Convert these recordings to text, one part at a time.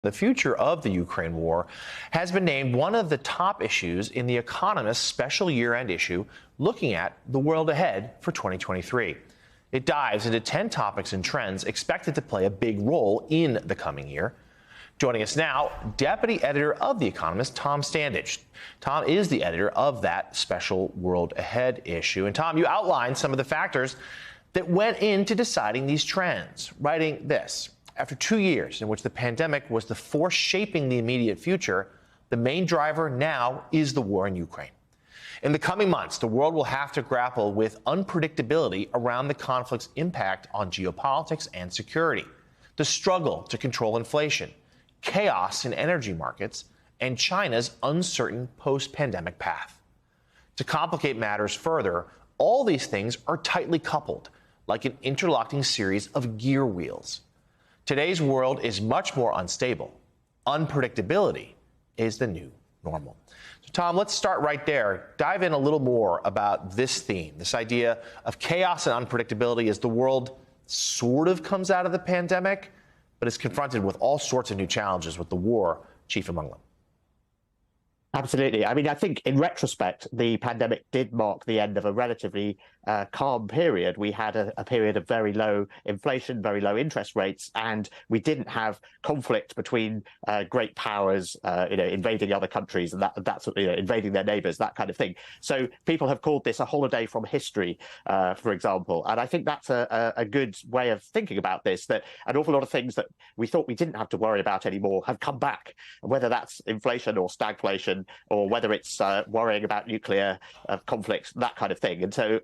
The future of the Ukraine war has been named one of the top issues in The Economist's special year-end issue looking at the world ahead for 2023. It dives into 10 topics and trends expected to play a big role in the coming year. Joining us now, Deputy Editor of The Economist, Tom Standage. Tom is the editor of that special World Ahead issue. And Tom, you outlined some of the factors that went into deciding these trends, writing this. After 2 years in which the pandemic was the force shaping the immediate future, the main driver now is the war in Ukraine. In the coming months, the world will have to grapple with unpredictability around the conflict's impact on geopolitics and security, the struggle to control inflation, chaos in energy markets, and China's uncertain post-pandemic path. To complicate matters further, all these things are tightly coupled, like an interlocking series of gear wheels. Today's world is much more unstable. Unpredictability is the new normal. So, Tom, let's start right there. Dive in a little more about this theme, this idea of chaos and unpredictability as the world sort of comes out of the pandemic, but is confronted with all sorts of new challenges, with the war chief among them. Absolutely. I mean, I think in retrospect, the pandemic did mark the end of a relatively calm period. We had a period of very low inflation, very low interest rates, and we didn't have conflict between great powers, invading other countries and that's invading their neighbors, that kind of thing. So people have called this a holiday from history, for example. And I think that's a good way of thinking about this, that an awful lot of things that we thought we didn't have to worry about anymore have come back, whether that's inflation or stagflation, or whether it's worrying about nuclear conflicts, that kind of thing. And so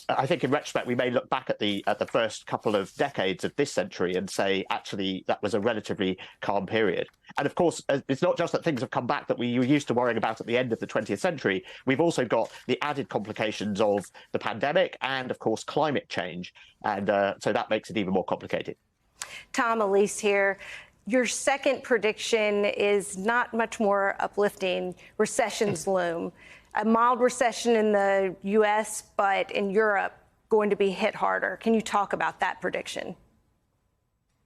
I think in retrospect, we may look back at the first couple of decades of this century and say, actually, that was a relatively calm period. And of course, it's not just that things have come back that we were used to worrying about at the end of the 20th century. We've also got the added complications of the pandemic and, of course, climate change. And so that makes it even more complicated. Tom, Elise here. Your second prediction is not much more uplifting. Recessions loom. A mild recession in the U.S., but in Europe, going to be hit harder. Can you talk about that prediction?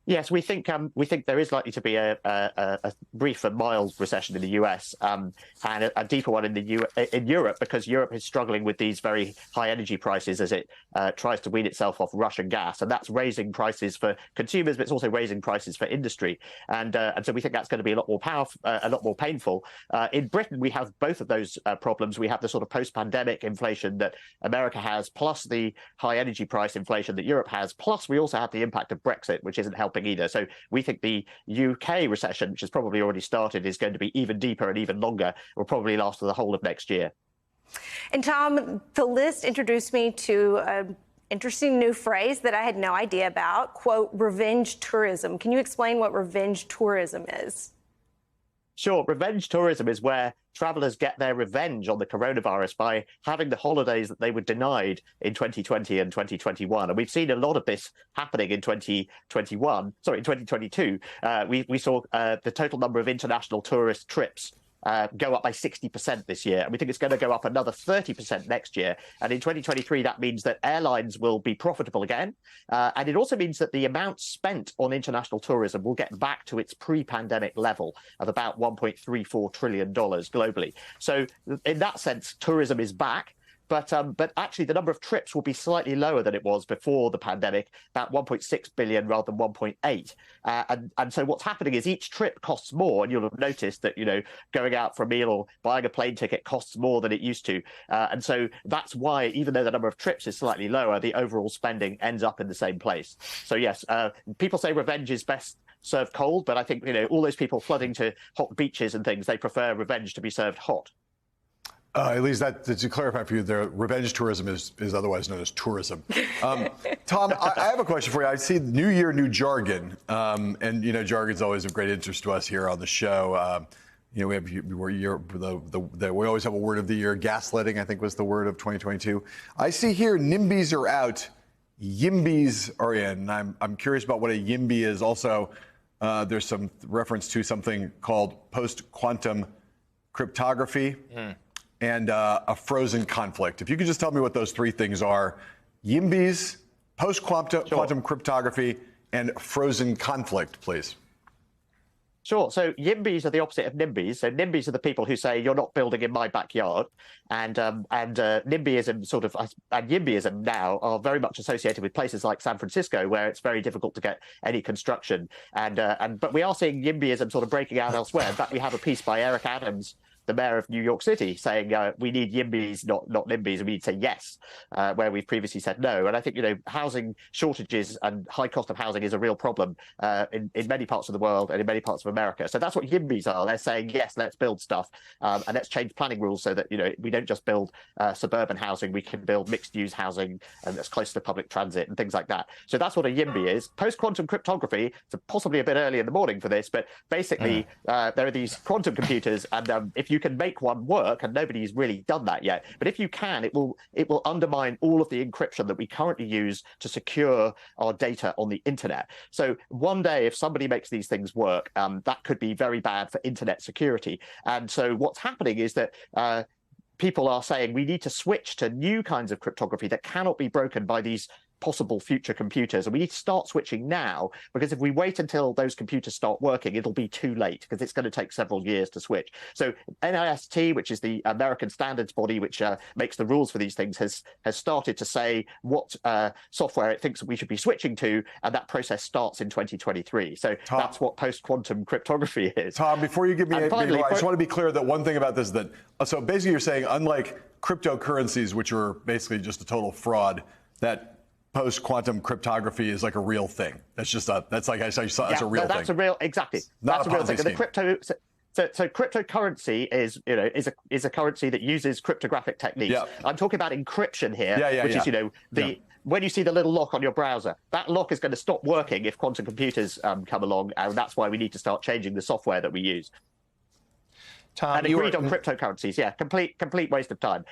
Yes, we think there is likely to be a brief and mild recession in the US and a deeper one in Europe, because Europe is struggling with these very high energy prices as it tries to wean itself off Russian gas, and that's raising prices for consumers, but it's also raising prices for industry, and so we think that's going to be a lot more powerful, a lot more painful. In Britain, we have both of those problems. We have the sort of post-pandemic inflation that America has, plus the high energy price inflation that Europe has, plus we also have the impact of Brexit, which isn't helping either. So we think the UK recession, which has probably already started, is going to be even deeper and even longer, will probably last for the whole of next year. And Tom, the list introduced me to an interesting new phrase that I had no idea about, quote, revenge tourism. Can you explain what revenge tourism is? Sure. Revenge tourism is where travelers get their revenge on the coronavirus by having the holidays that they were denied in 2020 and 2021. And we've seen a lot of this happening in 2022. We saw the total number of international tourist trips go up by 60% this year. And we think it's going to go up another 30% next year. And in 2023, that means that airlines will be profitable again. And it also means that the amount spent on international tourism will get back to its pre-pandemic level of about $1.34 trillion globally. So in that sense, tourism is back. But actually, the number of trips will be slightly lower than it was before the pandemic, about 1.6 billion rather than 1.8. And so what's happening is each trip costs more. And you'll have noticed that, going out for a meal or buying a plane ticket costs more than it used to. And so that's why, even though the number of trips is slightly lower, the overall spending ends up in the same place. So, yes, people say revenge is best served cold. But I think, all those people flooding to hot beaches and things, they prefer revenge to be served hot. Elise, to clarify for you, the revenge tourism is otherwise known as tourism. Tom, I have a question for you. I see new year, new jargon, and jargon's always of great interest to us here on the show. We have we always have a word of the year. Gaslighting, I think, was the word of 2022. I see here NIMBYs are out, YIMBYs are in. I'm curious about what a YIMBY is. Also, there's some reference to something called post-quantum cryptography. And a frozen conflict. If you could just tell me what those three things are: YIMBYs, post-quantum cryptography, and frozen conflict, please. Sure. So YIMBYs are the opposite of NIMBYs. So NIMBYs are the people who say you're not building in my backyard, and NIMBYism and YIMBYism now are very much associated with places like San Francisco, where it's very difficult to get any construction. But we are seeing YIMBYism sort of breaking out elsewhere. In fact, we have a piece by Eric Adams, the mayor of New York City, saying we need YIMBYs, not NIMBYs, and we need to say yes, where we've previously said no. And I think, housing shortages and high cost of housing is a real problem in many parts of the world and in many parts of America. So that's what YIMBYs are. They're saying, yes, let's build stuff, and let's change planning rules so that, we don't just build suburban housing, we can build mixed-use housing and that's close to public transit and things like that. So that's what a YIMBY is. Post-quantum cryptography, it's possibly a bit early in the morning for this, but basically there are these quantum computers, and if you can make one work, and nobody's really done that yet, but if you can, it will undermine all of the encryption that we currently use to secure our data on the internet. So one day, if somebody makes these things work, that could be very bad for internet security. And so what's happening is that people are saying we need to switch to new kinds of cryptography that cannot be broken by these possible future computers, and we need to start switching now, because if we wait until those computers start working, it'll be too late, because it's going to take several years to switch. So NIST, which is the American standards body which makes the rules for these things, has started to say what software it thinks we should be switching to, and that process starts in 2023. So Tom, that's what post-quantum cryptography is. Tom, before you give me finally, I just want to be clear that one thing about this, that so basically you're saying, unlike cryptocurrencies, which are basically just a total fraud, that post-quantum cryptography is like a real thing. That's just that's like I saw, that's a real thing. That's a real, exactly. Not that's a real thing. And the So cryptocurrency is a currency that uses cryptographic techniques. Yeah. I'm talking about encryption here, which is when you see the little lock on your browser, that lock is going to stop working if quantum computers come along, and that's why we need to start changing the software that we use. Tom, and agreed on cryptocurrencies, complete waste of time.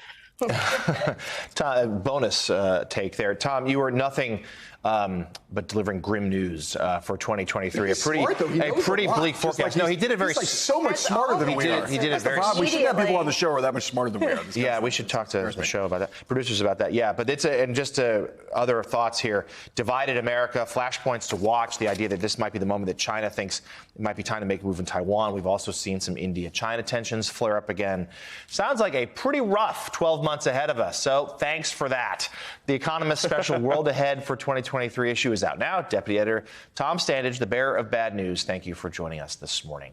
Tom, bonus take there. Tom, you were nothing but delivering grim news for 2023. A pretty bleak forecast. No, he did it very. He's so much smarter than we are. He did it very. We should have people on the show who are that much smarter than we are. Yeah, we should talk to the show about that, producers about that. Yeah, but it's and just other thoughts here. Divided America, flashpoints to watch. The idea that this might be the moment that China thinks it might be time to make a move in Taiwan. We've also seen some India-China tensions flare up again. Sounds like a pretty rough 12 months ahead of us. So thanks for that. The Economist special World Ahead for 2023 issue is out now. Deputy Editor Tom Standage, the bearer of bad news. Thank you for joining us this morning.